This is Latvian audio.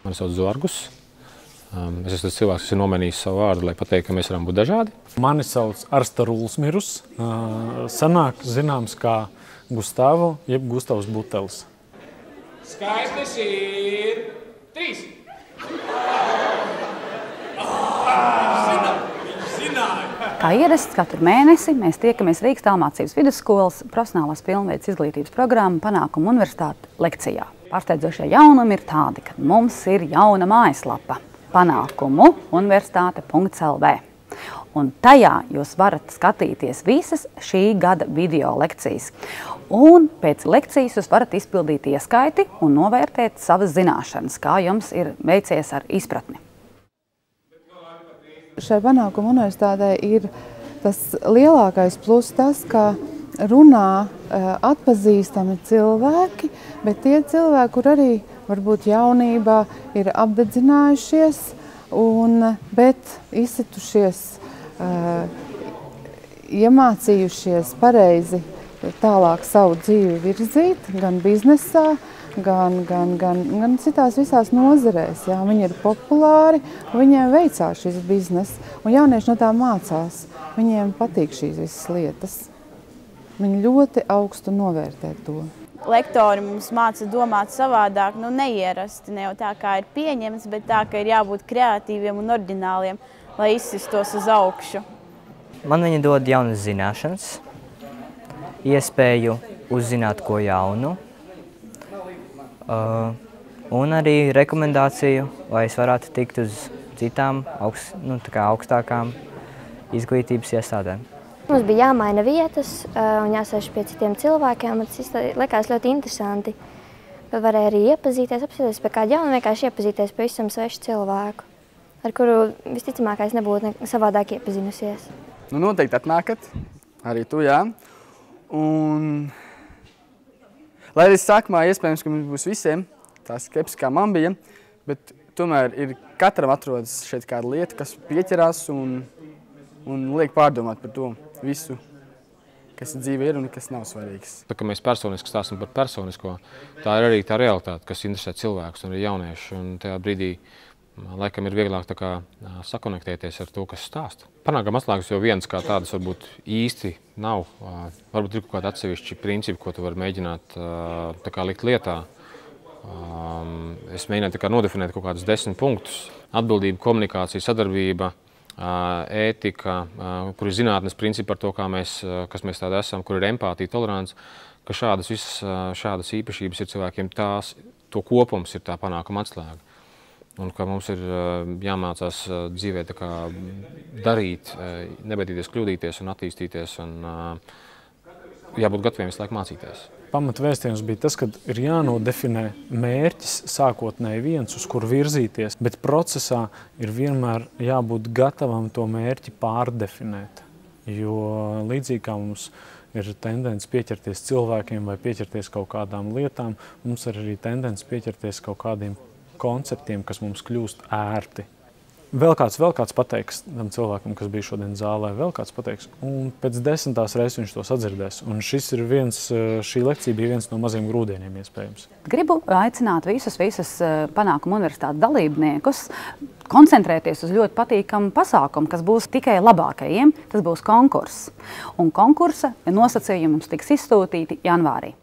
Mani sauc Zorgus. Es esmu tas cilvēks, kas ir nomainījis savu vārdu, lai pateiktu, ka mēs varam būt dažādi. Mani sauc Arstaruls Mirus. Sanāk zināms kā Gustavo, jeb Gustavs Butelis. Skaitlis ir 3. Kā ierasts, katru mēnesi mēs tiekamies Rīgas Tālmācības vidusskolas profesionālās pilnveides izglītības programma Panākumu universitāte lekcijā. Pārsteidzošie jaunumi ir tādi, ka mums ir jauna mājaslapa Panākumu universitāte.lv. Un tajā jūs varat skatīties visas šī gada video lekcijas. Un pēc lekcijas jūs varat izpildīt ieskaiti un novērtēt savas zināšanas, kā jums ir veicies ar izpratni. Šai Panākumu universitātei ir tas lielākais plus tas, ka runā atpazīstami cilvēki, bet tie cilvēki, kur arī varbūt jaunībā ir apdedzinājušies, bet izsitušies, iemācījušies pareizi tālāk savu dzīvi virzīt, gan biznesā, gan citās visās nozarēs. Jā, viņi ir populāri, viņiem veicās šis biznes, un jaunieši no tā mācās. Viņiem patīk šīs visas lietas. Viņi ļoti augstu novērtē to. Lektori mums māca domāt savādāk, neierasti, ne jau tā kā ir pieņemts, bet tā, ka ir jābūt kreatīviem un oriģināliem, lai izsistos uz augšu. Man viņi dod jaunas zināšanas, iespēju uzzināt ko jaunu, un arī rekomendāciju, lai es varētu tikt uz citām augstākām izglītības iestādēm. Mums bija jāmaina vietas un jāsēž pie citiem cilvēkiem. Tas likās ļoti interesanti. Varēja arī iepazīties, apskatīties pie kāda jauna, vienkārši iepazīties pie visam svešu cilvēku, ar kuru visticamākais nebūtu savādāk iepazinusies. Noteikti atnākat, arī tu, jā. Un, lai arī sākumā iespējams, ka mums būs visiem tā skepsis, kā man bija, bet tomēr katram atrodas šeit kāda lieta, kas pieķerās un liek pārdomāt par to visu, kas dzīve ir un kas nav svarīgs. Tā kā mēs personiski stāstam par personisko, tā ir arī tā realitāte, kas interesē cilvēkus un ir jaunieši. Un tajā brīdī laikam ir vieglāk sakonektēties ar to, kas stāsta. Panākuma atslēgas jau viens kā tādas varbūt īsti nav. Varbūt ir kaut kādi atsevišķi principi, ko tu vari mēģināt likt lietā. Es mēģināju nodefinēt kaut kādus 10 punktus. Atbildība, komunikācija, sadarbība, ētika, kur ir zinātnes principi par to, kas mēs tādi esam, kur ir empātija, tolerants, ka šādas īpašības ir cilvēkiem, to kopums ir tā panākuma atslēga. Un ka mums ir jāmācās dzīvē darīt, nebaidīties kļūdīties un attīstīties un jābūt gataviem visu laiku mācīties. Pamatvēstījums bija tas, ka ir jānodefinē mērķis sākotnēji viens, uz kuru virzīties, bet procesā ir vienmēr jābūt gatavam to mērķi pārdefinēt. Jo līdzīgi kā mums ir tendence pieķerties cilvēkiem vai pieķerties kaut kādām lietām, mums ir arī tendence pieķerties kaut kādiem konceptiem, kas mums kļūst ērti. Vēl kāds pateiks tam cilvēkam, kas bija šodien zālē, vēl kāds pateiks, un pēc 10. reizes viņš to sadzirdēs. Un šī lekcija bija viens no maziem grūdieniem iespējams. Gribu aicināt visus Panākumu universitātes dalībniekus koncentrēties uz ļoti patīkamu pasākumu, kas būs tikai labākajiem. Tas būs konkurss. Un konkursa nosacījumi mums tiks izsūtīti janvārī.